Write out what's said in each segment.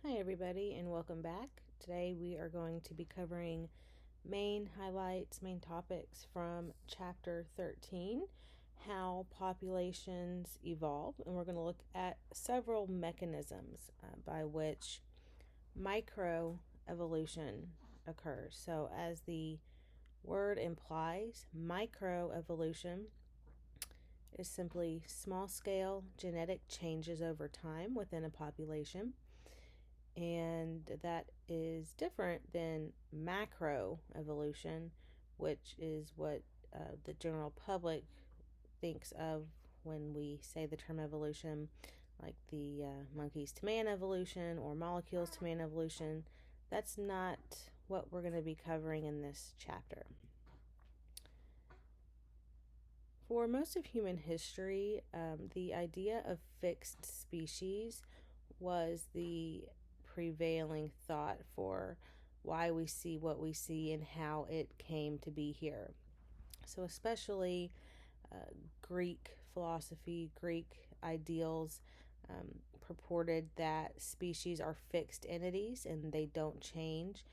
Hi everybody and welcome back. Today we are going to be covering main highlights, main topics from chapter 13, how populations evolve, and we're going to look at several mechanisms by which microevolution occurs. So as the word implies, microevolution is simply small-scale genetic changes over time within a population. And that is different than macroevolution, which is what the general public thinks of when we say the term evolution, like the monkeys to man evolution or molecules to man evolution. That's not what we're going to be covering in this chapter. For most of human history, the idea of fixed species was the prevailing thought for why we see what we see and how it came to be here. So, especially Greek philosophy, Greek ideals purported that species are fixed entities and they don't change.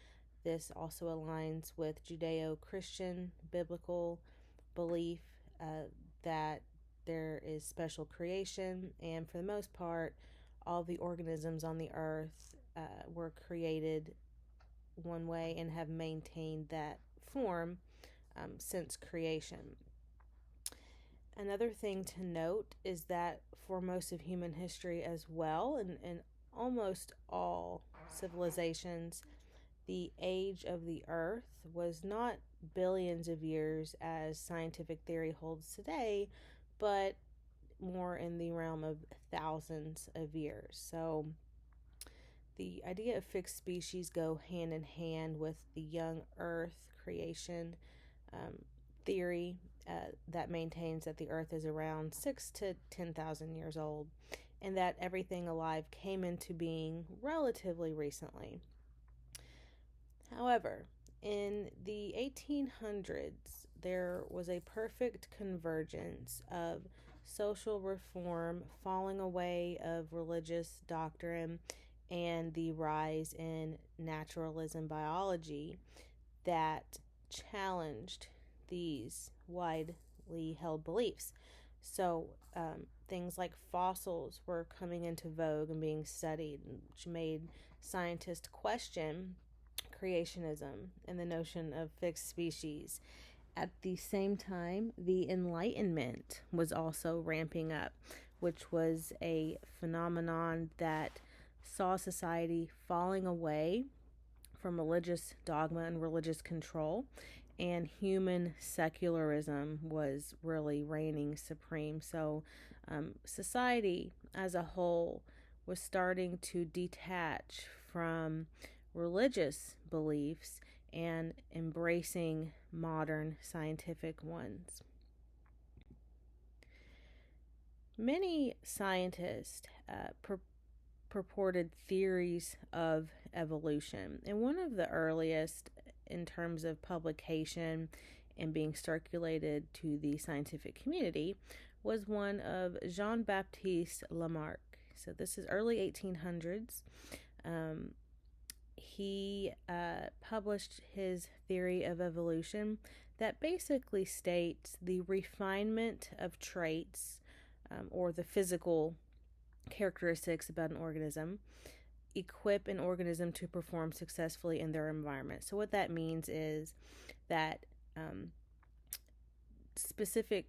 This also aligns with Judeo Christian biblical belief that there is special creation, and for the most part, all the organisms on the earth were created one way and have maintained that form since creation. Another thing to note is that for most of human history as well, and almost all civilizations, the age of the earth was not billions of years as scientific theory holds today, but more in the realm of thousands of years. So the idea of fixed species go hand in hand with the young earth creation theory that maintains that the earth is around 6 to 10,000 years old and that everything alive came into being relatively recently. However, in the 1800s, there was a perfect convergence of social reform, falling away of religious doctrine, and the rise in naturalism biology that challenged these widely held beliefs. So, things like fossils were coming into vogue and being studied, which made scientists question creationism and the notion of fixed species. At the same time, the Enlightenment was also ramping up, which was a phenomenon that saw society falling away from religious dogma and religious control, and human secularism was really reigning supreme. So, society as a whole was starting to detach from religious beliefs and embracing modern scientific ones. Many scientists purported theories of evolution, and one of the earliest in terms of publication and being circulated to the scientific community was one of Jean-Baptiste Lamarck. So this is early 1800s. He published his theory of evolution that basically states the refinement of traits or the physical characteristics about an organism equip an organism to perform successfully in their environment. So what that means is that specific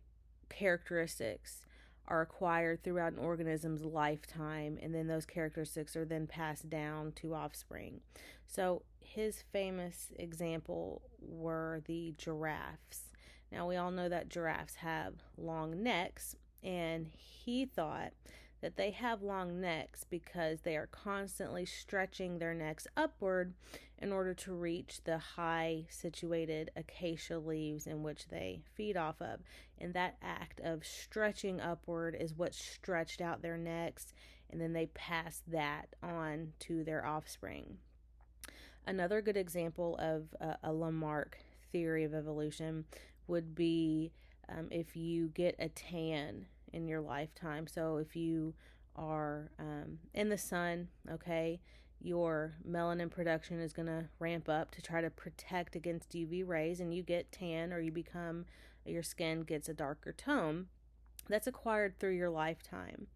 characteristics are acquired throughout an organism's lifetime, and then those characteristics are then passed down to offspring. So his famous example were the giraffes. Now we all know that giraffes have long necks, and he thought that they have long necks because they are constantly stretching their necks upward in order to reach the high situated acacia leaves in which they feed off of. And that act of stretching upward is what stretched out their necks, and then they pass that on to their offspring. Another good example of a Lamarck theory of evolution would be if you get a tan in your lifetime. So if you are in the sun, okay, your melanin production is going to ramp up to try to protect against UV rays, and you get tan, or your skin gets a darker tone. That's acquired through your lifetime.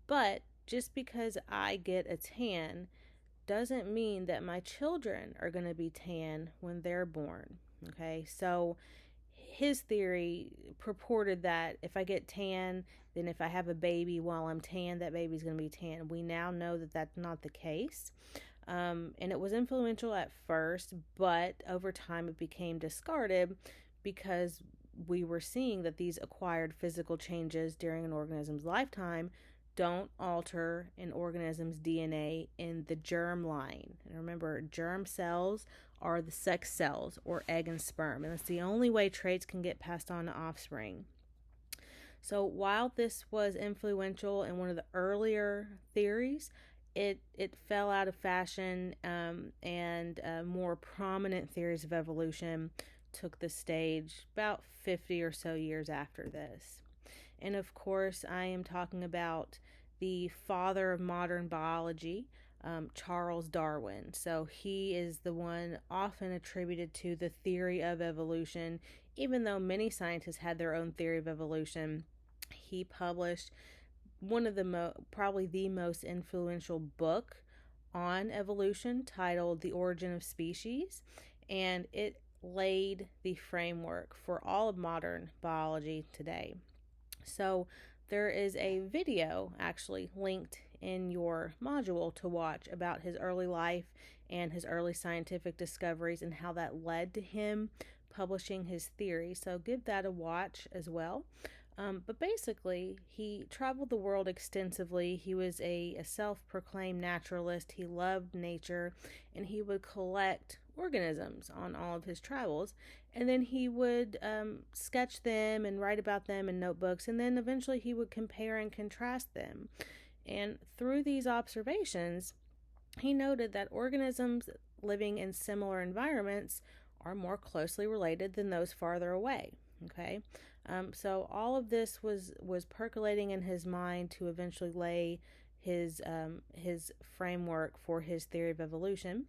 But just because I get a tan doesn't mean that my children are going to be tan when they're born. Okay, so his theory purported that if I get tan, then if I have a baby while I'm tan, that baby's going to be tan. We now know that that's not the case. And it was influential at first, but over time it became discarded because we were seeing that these acquired physical changes during an organism's lifetime don't alter an organism's DNA in the germ line. And remember, germ cells are the sex cells, or egg and sperm, and it's the only way traits can get passed on to offspring. So while this was influential in one of the earlier theories, it fell out of fashion, and more prominent theories of evolution took the stage about 50 or so years after this. And of course, I am talking about the father of modern biology, Charles Darwin. So he is the one often attributed to the theory of evolution, even though many scientists had their own theory of evolution. He published one of the probably the most influential book on evolution, titled The Origin of Species, and it laid the framework for all of modern biology today. So there is a video actually linked in your module to watch about his early life and his early scientific discoveries and how that led to him publishing his theory. So give that a watch as well. But basically, he traveled the world extensively. He was a self-proclaimed naturalist. He loved nature, and he would collect organisms on all of his travels. And then he would sketch them and write about them in notebooks. And then eventually he would compare and contrast them. And through these observations, he noted that organisms living in similar environments are more closely related than those farther away. Okay, so all of this was percolating in his mind to eventually lay his framework for his theory of evolution.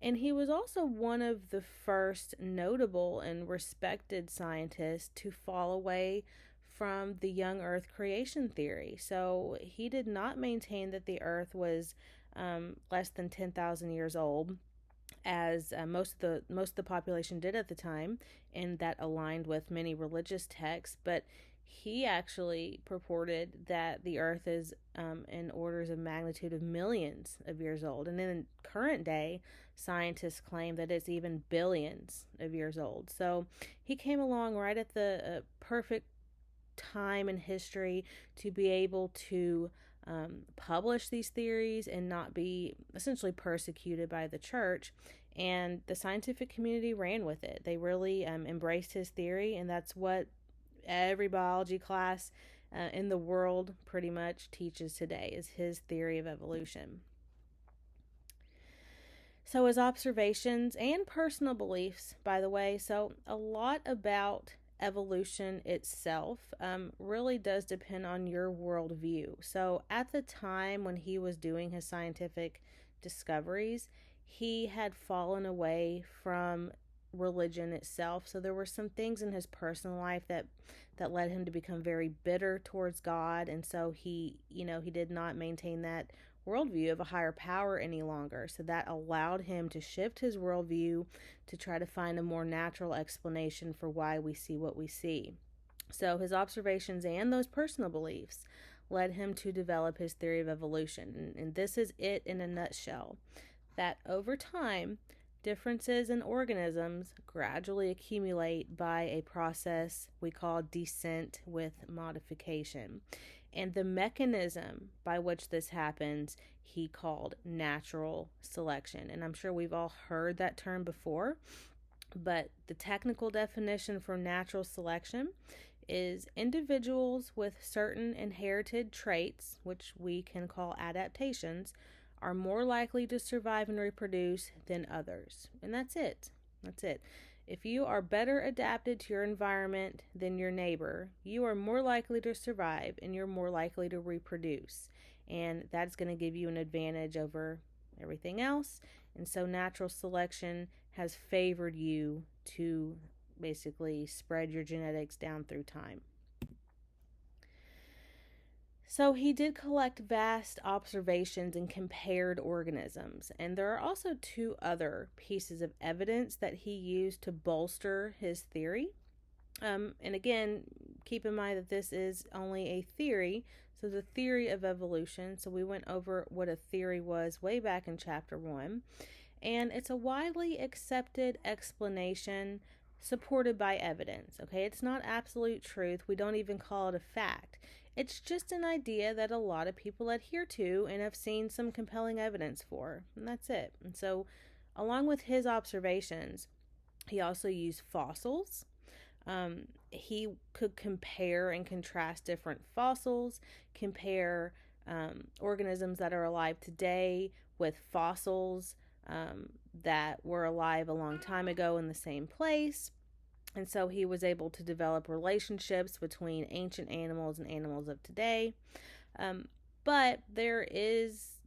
And he was also one of the first notable and respected scientists to fall away from the young Earth creation theory. So he did not maintain that the Earth was less than 10,000 years old, as most of the population did at the time, and that aligned with many religious texts. But he actually purported that the Earth is in orders of magnitude of millions of years old, and in current day, scientists claim that it's even billions of years old. So he came along right at the perfect time in history to be able to publish these theories and not be essentially persecuted by the church. And the scientific community ran with it. They really embraced his theory, and that's what every biology class in the world pretty much teaches today, is his theory of evolution. So his observations and personal beliefs, by the way, so a lot about evolution itself really does depend on your worldview. So at the time when he was doing his scientific discoveries, he had fallen away from religion itself. So there were some things in his personal life that led him to become very bitter towards God, and so he did not maintain that worldview of a higher power any longer. So that allowed him to shift his worldview to try to find a more natural explanation for why we see what we see. So his observations and those personal beliefs led him to develop his theory of evolution. And this is it in a nutshell: that over time, differences in organisms gradually accumulate by a process we call descent with modification. And the mechanism by which this happens, he called natural selection. And I'm sure we've all heard that term before, but the technical definition for natural selection is individuals with certain inherited traits, which we can call adaptations, are more likely to survive and reproduce than others. And that's it. That's it. If you are better adapted to your environment than your neighbor, you are more likely to survive and you're more likely to reproduce. And that's going to give you an advantage over everything else. And so natural selection has favored you to basically spread your genetics down through time. So he did collect vast observations and compared organisms. And there are also two other pieces of evidence that he used to bolster his theory. And again, keep in mind that this is only a theory. So the theory of evolution. So we went over what a theory was way back in chapter 1. And it's a widely accepted explanation supported by evidence. Okay, it's not absolute truth. We don't even call it a fact. It's just an idea that a lot of people adhere to and have seen some compelling evidence for. And that's it. And so, along with his observations, he also used fossils. He could compare and contrast different fossils, compare organisms that are alive today with fossils that were alive a long time ago in the same place. And so he was able to develop relationships between ancient animals and animals of today. But there is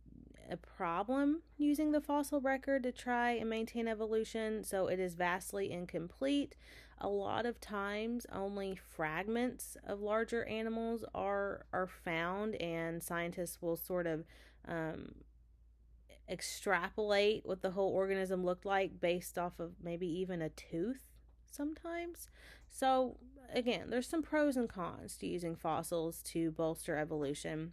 a problem using the fossil record to try and maintain evolution, so it is vastly incomplete. A lot of times only fragments of larger animals are found, and scientists will sort of extrapolate what the whole organism looked like based off of maybe even a tooth sometimes. So again, there's some pros and cons to using fossils to bolster evolution.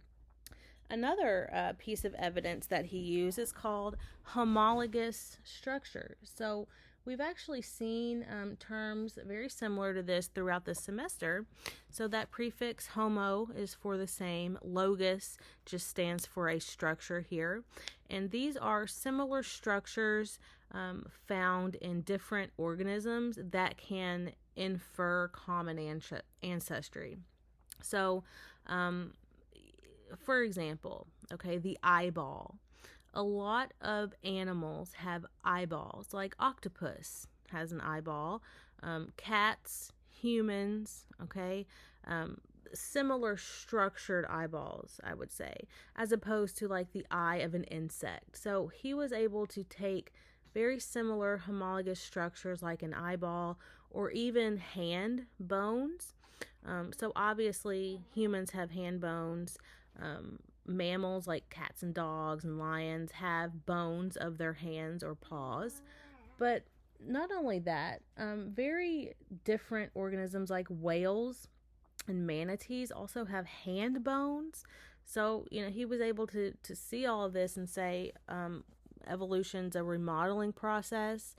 Another piece of evidence that he used is called homologous structure. So we've actually seen terms very similar to this throughout the semester. So that prefix homo is for the same. Logos just stands for a structure here. And these are similar structures found in different organisms that can infer common ancestry. So, for example, okay, the eyeball. A lot of animals have eyeballs, like octopus has an eyeball, cats, humans, okay, similar structured eyeballs, I would say, as opposed to like the eye of an insect. So he was able to take very similar homologous structures like an eyeball or even hand bones. So obviously humans have hand bones. Mammals like cats and dogs and lions have bones of their hands or paws. But not only that, very different organisms like whales and manatees also have hand bones. So, he was able to see all of this and say evolution's a remodeling process.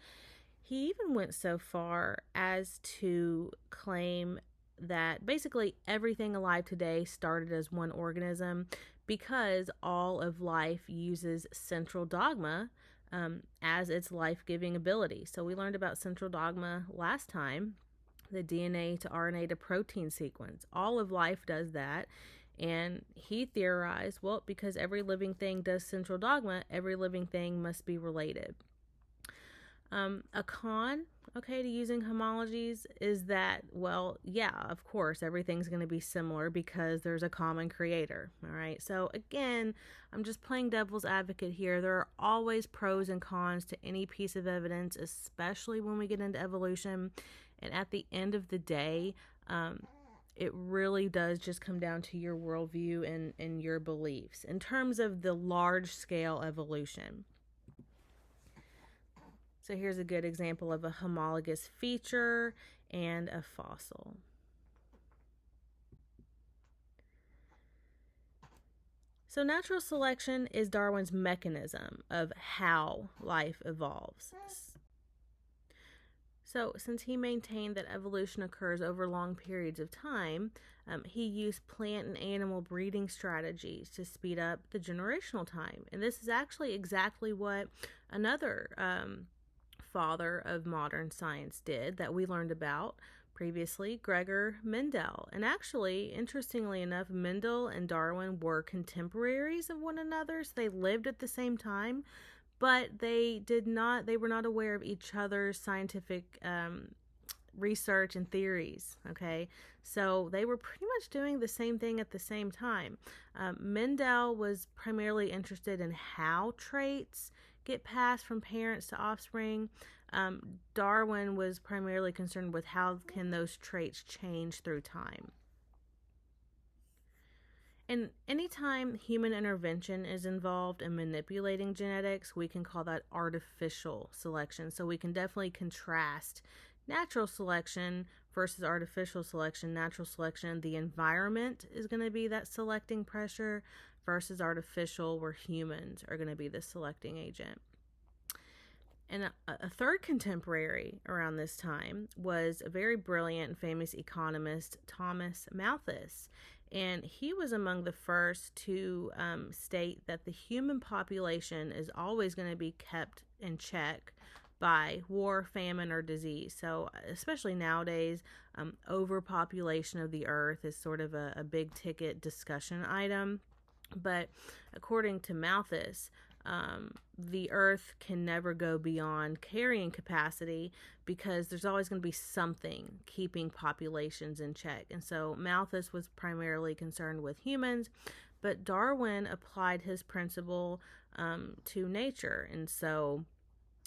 He even went so far as to claim that basically everything alive today started as one organism because all of life uses central dogma as its life-giving ability. So we learned about central dogma last time, the DNA to RNA to protein sequence. All of life does that. And he theorized, well, because every living thing does central dogma, every living thing must be related. A con, okay, to using homologies is that, well, yeah, of course, everything's going to be similar because there's a common creator, all right? So again, I'm just playing devil's advocate here. There are always pros and cons to any piece of evidence, especially when we get into evolution. And at the end of the day, it really does just come down to your worldview and your beliefs in terms of the large-scale evolution. So here's a good example of a homologous feature and a fossil. So natural selection is Darwin's mechanism of how life evolves. So since he maintained that evolution occurs over long periods of time, he used plant and animal breeding strategies to speed up the generational time. And this is actually exactly what another father of modern science did that we learned about previously, Gregor Mendel. And actually, interestingly enough, Mendel and Darwin were contemporaries of one another, so they lived at the same time, but they were not aware of each other's scientific research and theories. Okay, so they were pretty much doing the same thing at the same time. Mendel was primarily interested in how traits get passed from parents to offspring. Darwin was primarily concerned with how can those traits change through time. And anytime human intervention is involved in manipulating genetics, we can call that artificial selection. So we can definitely contrast natural selection versus artificial selection. Natural selection, the environment is going to be that selecting pressure, versus artificial, where humans are going to be the selecting agent. And a third contemporary around this time was a very brilliant and famous economist, Thomas Malthus. And he was among the first to state that the human population is always going to be kept in check by war, famine, or disease. So especially nowadays, overpopulation of the earth is sort of a big ticket discussion item. But according to Malthus, the earth can never go beyond carrying capacity because there's always going to be something keeping populations in check. And so Malthus was primarily concerned with humans, but Darwin applied his principle to nature. And so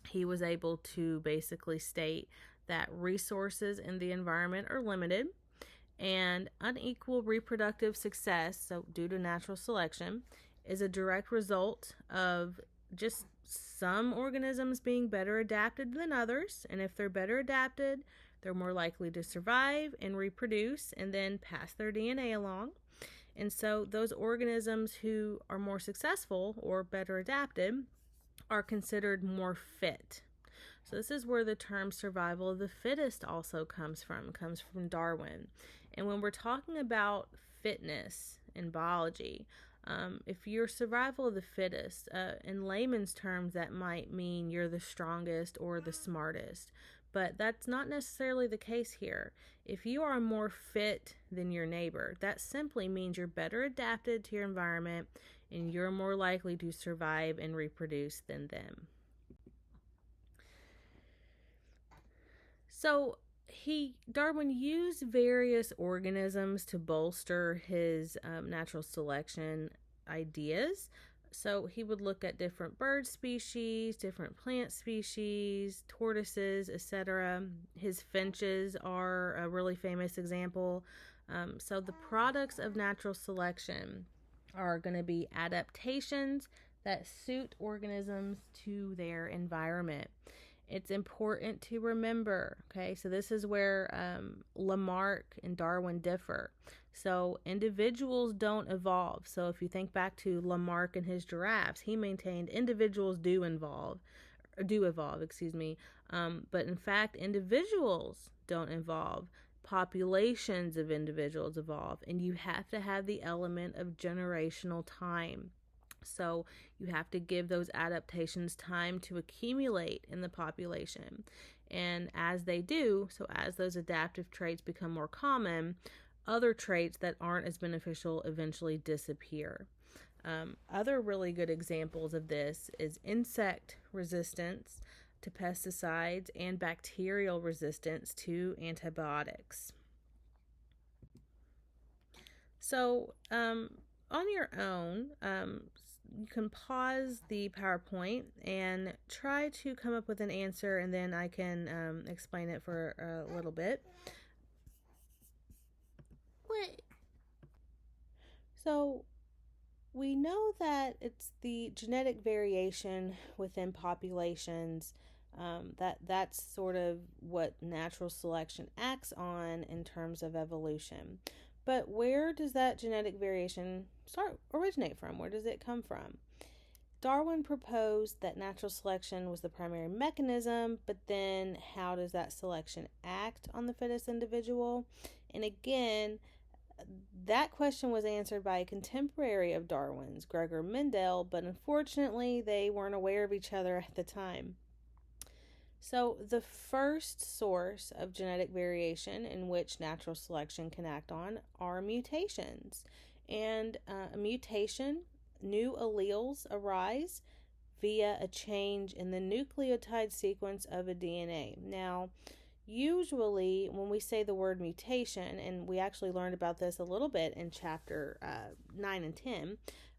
he was able to basically state that resources in the environment are limited, and unequal reproductive success, so due to natural selection, is a direct result of just some organisms being better adapted than others. And if they're better adapted, they're more likely to survive and reproduce and then pass their DNA along. And so those organisms who are more successful or better adapted are considered more fit. So this is where the term survival of the fittest also comes from Darwin. And when we're talking about fitness in biology, if you're survival of the fittest, in layman's terms, that might mean you're the strongest or the smartest. But that's not necessarily the case here. If you are more fit than your neighbor, that simply means you're better adapted to your environment and you're more likely to survive and reproduce than them. So Darwin used various organisms to bolster his natural selection ideas. So he would look at different bird species, different plant species, tortoises, etc. His finches are a really famous example. So the products of natural selection are going to be adaptations that suit organisms to their environment. It's important to remember, okay, so this is where Lamarck and Darwin differ. So individuals don't evolve. So if you think back to Lamarck and his giraffes, he maintained individuals do evolve, but in fact, individuals don't evolve. Populations of individuals evolve, and you have to have the element of generational time. So you have to give those adaptations time to accumulate in the population. And as they do, so as those adaptive traits become more common, other traits that aren't as beneficial eventually disappear. Other really good examples of this is insect resistance to pesticides and bacterial resistance to antibiotics. So on your own, you can pause the PowerPoint and try to come up with an answer, and then I can explain it for a little bit. So we know that it's the genetic variation within populations that's sort of what natural selection acts on in terms of evolution. But where does that genetic variation originate from? Where does it come from? Darwin proposed that natural selection was the primary mechanism, but then how does that selection act on the fittest individual? And again, that question was answered by a contemporary of Darwin's, Gregor Mendel, but unfortunately they weren't aware of each other at the time. So the first source of genetic variation in which natural selection can act on are mutations. And a mutation, new alleles arise via a change in the nucleotide sequence of a DNA. Now, Usually, when we say the word mutation, and we actually learned about this a little bit in chapter 9 and 10,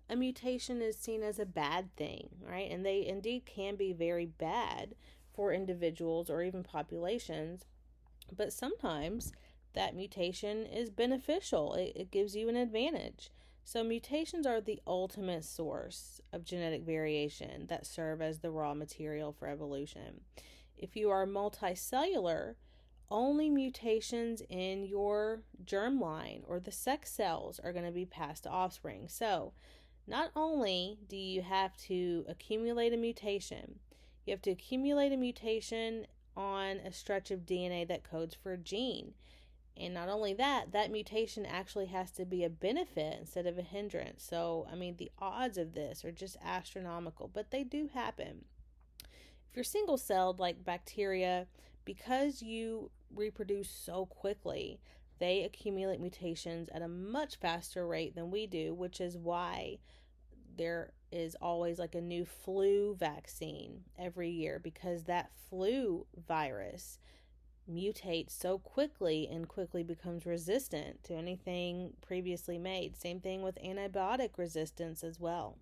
a mutation is seen as a bad thing, right? And they indeed can be very bad for individuals or even populations, but sometimes that mutation is beneficial. It gives you an advantage. So, mutations are the ultimate source of genetic variation that serve as the raw material for evolution. If you are multicellular, only mutations in your germline or the sex cells are going to be passed to offspring. So, not only do you have to accumulate a mutation, you have to accumulate a mutation on a stretch of DNA that codes for a gene. And not only that, that mutation actually has to be a benefit instead of a hindrance. So, I mean, the odds of this are just astronomical, but they do happen. If you're single celled like bacteria, because you reproduce so quickly, they accumulate mutations at a much faster rate than we do, which is why there is always like a new flu vaccine every year, because that flu virus mutates so quickly and quickly becomes resistant to anything previously made. Same thing with antibiotic resistance as well.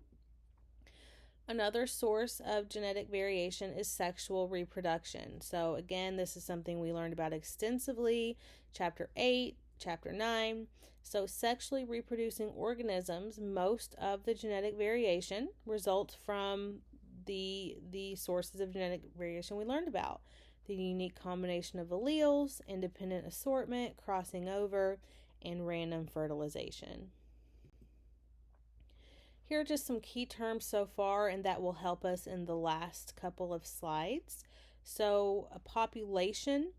Another source of genetic variation is sexual reproduction. So, again, this is something we learned about extensively, chapter 8, chapter 9. So, sexually reproducing organisms, most of the genetic variation results from the sources of genetic variation we learned about. The unique combination of alleles, independent assortment, crossing over, and random fertilization. Here are just some key terms so far, and that will help us in the last couple of slides. So, a population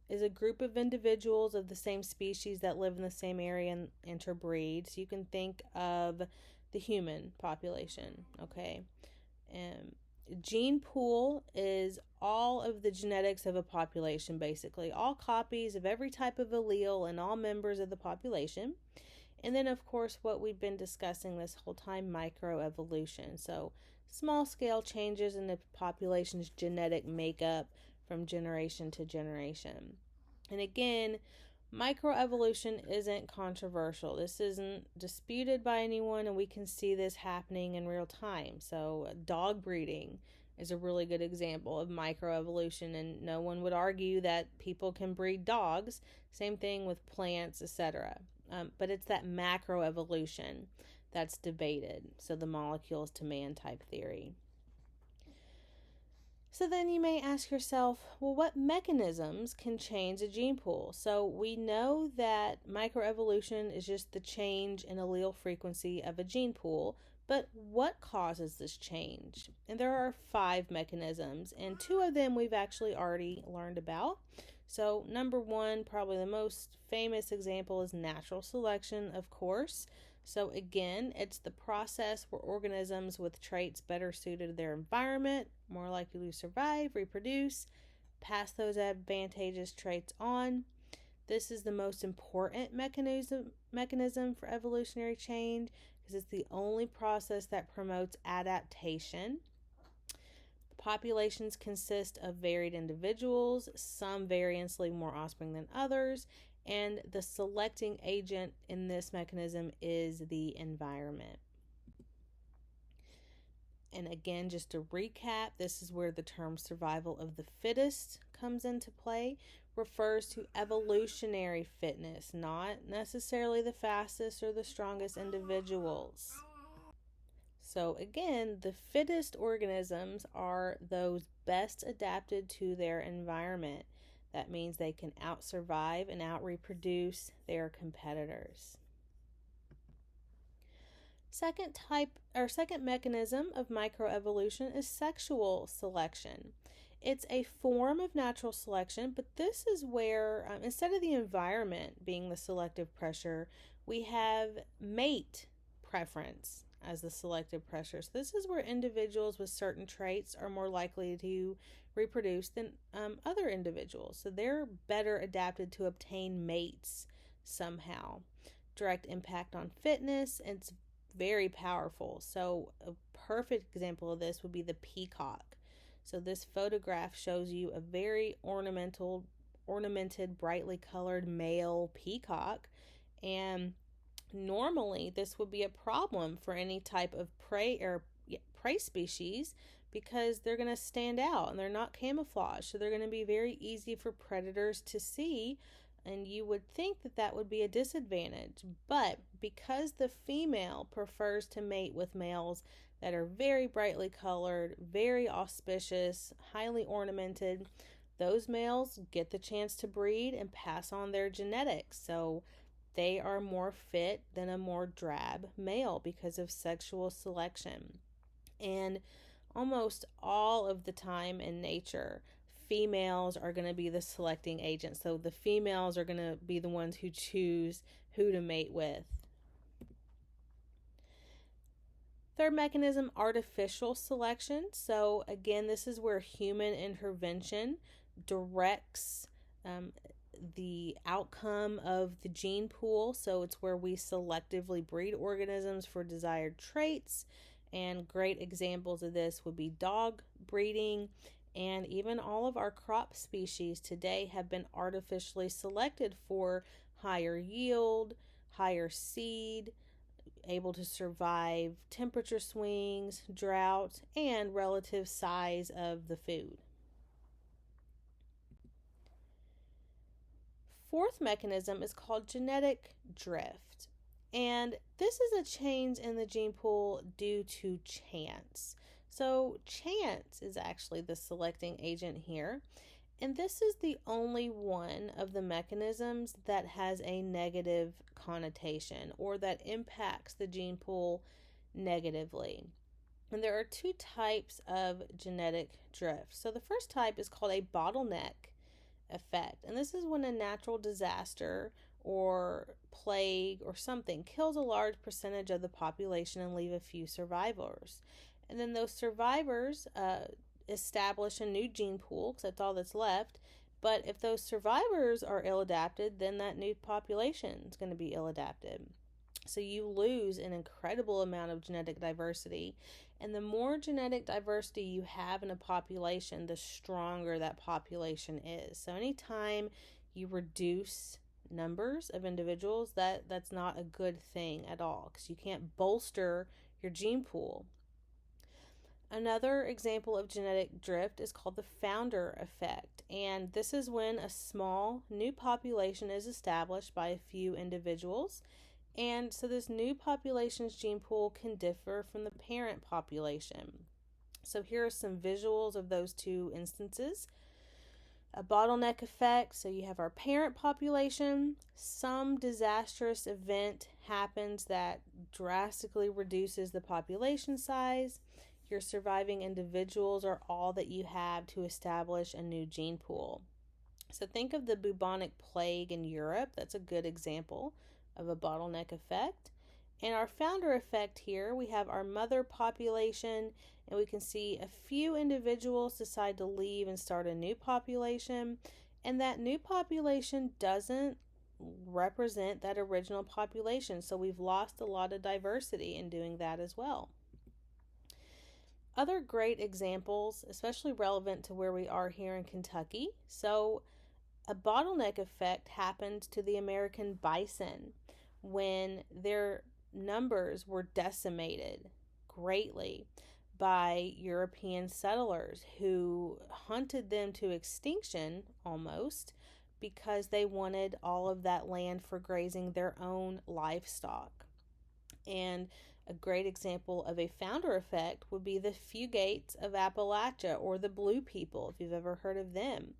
is a group of individuals of the same species that live in the same area and interbreed. So, you can think of the human population, okay? Gene pool is all of the genetics of a population, basically. All copies of every type of allele in all members of the population. And then, of course, what we've been discussing this whole time, microevolution. So, small scale changes in the population's genetic makeup from generation to generation. And again, microevolution isn't controversial. This isn't disputed by anyone, and we can see this happening in real time. So, dog breeding is a really good example of microevolution, and no one would argue that people can breed dogs. Same thing with plants, etc. But it's that macroevolution that's debated. So, the molecules to man type theory. So then you may ask yourself, well, what mechanisms can change a gene pool? So we know that microevolution is just the change in allele frequency of a gene pool, but what causes this change? And there are 5 mechanisms, and 2 of them we've actually already learned about. So number 1, probably the most famous example, is natural selection, of course. So again, it's the process where organisms with traits better suited to their environment, more likely to survive, reproduce, pass those advantageous traits on. This is the most important mechanism for evolutionary change, because it's the only process that promotes adaptation. Populations consist of varied individuals. Some variants leave more offspring than others, and the selecting agent in this mechanism is the environment. And again, just to recap, this is where the term survival of the fittest comes into play. Refers to evolutionary fitness, not necessarily the fastest or the strongest individuals. So again, the fittest organisms are those best adapted to their environment. That means they can out-survive and out-reproduce their competitors. Second mechanism of microevolution is sexual selection. It's a form of natural selection, but this is where, instead of the environment being the selective pressure, we have mate preference as the selective pressure. So this is where individuals with certain traits are more likely to reproduce than other individuals. So they're better adapted to obtain mates somehow. Direct impact on fitness, it's very powerful. So a perfect example of this would be the peacock. So this photograph shows you a very ornamental ornamented, brightly colored male peacock. And normally, this would be a problem for any type of prey species because they're going to stand out and they're not camouflaged. So they're going to be very easy for predators to see, and you would think that that would be a disadvantage. But because the female prefers to mate with males that are very brightly colored, very auspicious, highly ornamented, those males get the chance to breed and pass on their genetics. So they are more fit than a more drab male because of sexual selection. And almost all of the time in nature, females are going to be the selecting agent. So the females are going to be the ones who choose who to mate with. Third mechanism, artificial selection. So again, this is where human intervention directs the outcome of the gene pool. So it's where we selectively breed organisms for desired traits. And great examples of this would be dog breeding. And even all of our crop species today have been artificially selected for higher yield, higher seed, able to survive temperature swings, drought, and relative size of the food. Fourth mechanism is called genetic drift. And this is a change in the gene pool due to chance. So chance is actually the selecting agent here. And this is the only one of the mechanisms that has a negative connotation or that impacts the gene pool negatively. And there are two types of genetic drift. So the first type is called a bottleneck effect. And this is when a natural disaster or plague or something kills a large percentage of the population and leave a few survivors. And then those survivors establish a new gene pool because that's all that's left. But if those survivors are ill adapted, then that new population is going to be ill adapted. So you lose an incredible amount of genetic diversity. And the more genetic diversity you have in a population, the stronger that population is. So anytime you reduce numbers of individuals, that's not a good thing at all because you can't bolster your gene pool. Another example of genetic drift is called the founder effect. And this is when a small new population is established by a few individuals. And so this new population's gene pool can differ from the parent population. So here are some visuals of those two instances. A bottleneck effect, so you have our parent population. Some disastrous event happens that drastically reduces the population size. Your surviving individuals are all that you have to establish a new gene pool. So think of the bubonic plague in Europe. That's a good example of a bottleneck effect. And our founder effect here, we have our mother population, and we can see a few individuals decide to leave and start a new population, and that new population doesn't represent that original population, so we've lost a lot of diversity in doing that as well. Other great examples, especially relevant to where we are here in Kentucky. So a bottleneck effect happened to the American bison when their numbers were decimated greatly by European settlers who hunted them to extinction almost because they wanted all of that land for grazing their own livestock. And a great example of a founder effect would be the Fugates of Appalachia, or the Blue People, if you've ever heard of them.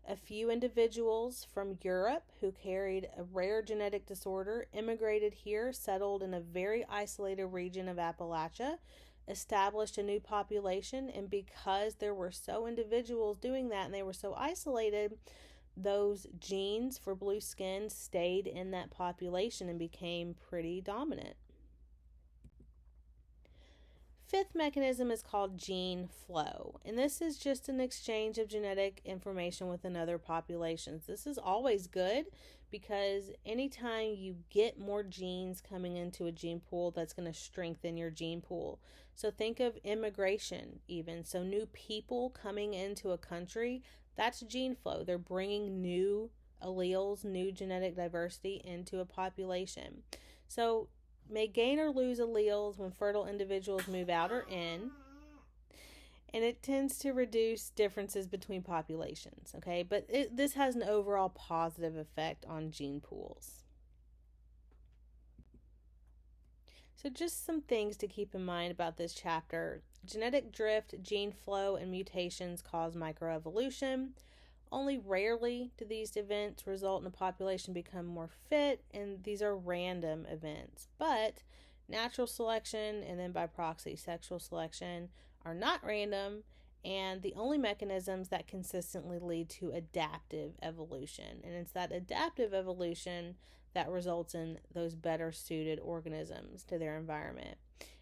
A few individuals from Europe who carried a rare genetic disorder immigrated here, settled in a very isolated region of Appalachia, established a new population, and because there were so individuals doing that and they were so isolated, those genes for blue skin stayed in that population and became pretty dominant. Fifth mechanism is called gene flow, and this is just an exchange of genetic information within other populations. This is always good because anytime you get more genes coming into a gene pool, that's going to strengthen your gene pool. So think of immigration, even. So new people coming into a country, that's gene flow. They're bringing new alleles, new genetic diversity into a population. So may gain or lose alleles when fertile individuals move out or in, and it tends to reduce differences between populations, okay? But this has an overall positive effect on gene pools. So just some things to keep in mind about this chapter. Genetic drift, gene flow, and mutations cause microevolution. Only rarely do these events result in a population become more fit, and these are random events. But natural selection and then by proxy sexual selection are not random, and the only mechanisms that consistently lead to adaptive evolution. And it's that adaptive evolution that results in those better suited organisms to their environment.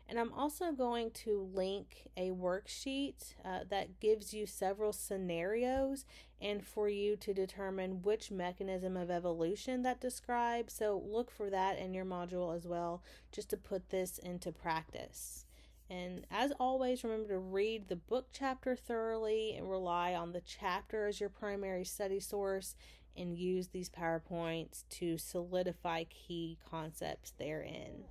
And I'm also going to link a worksheet that gives you several scenarios and for you to determine which mechanism of evolution that describes. So look for that in your module as well, just to put this into practice. And as always, remember to read the book chapter thoroughly and rely on the chapter as your primary study source, and use these PowerPoints to solidify key concepts therein.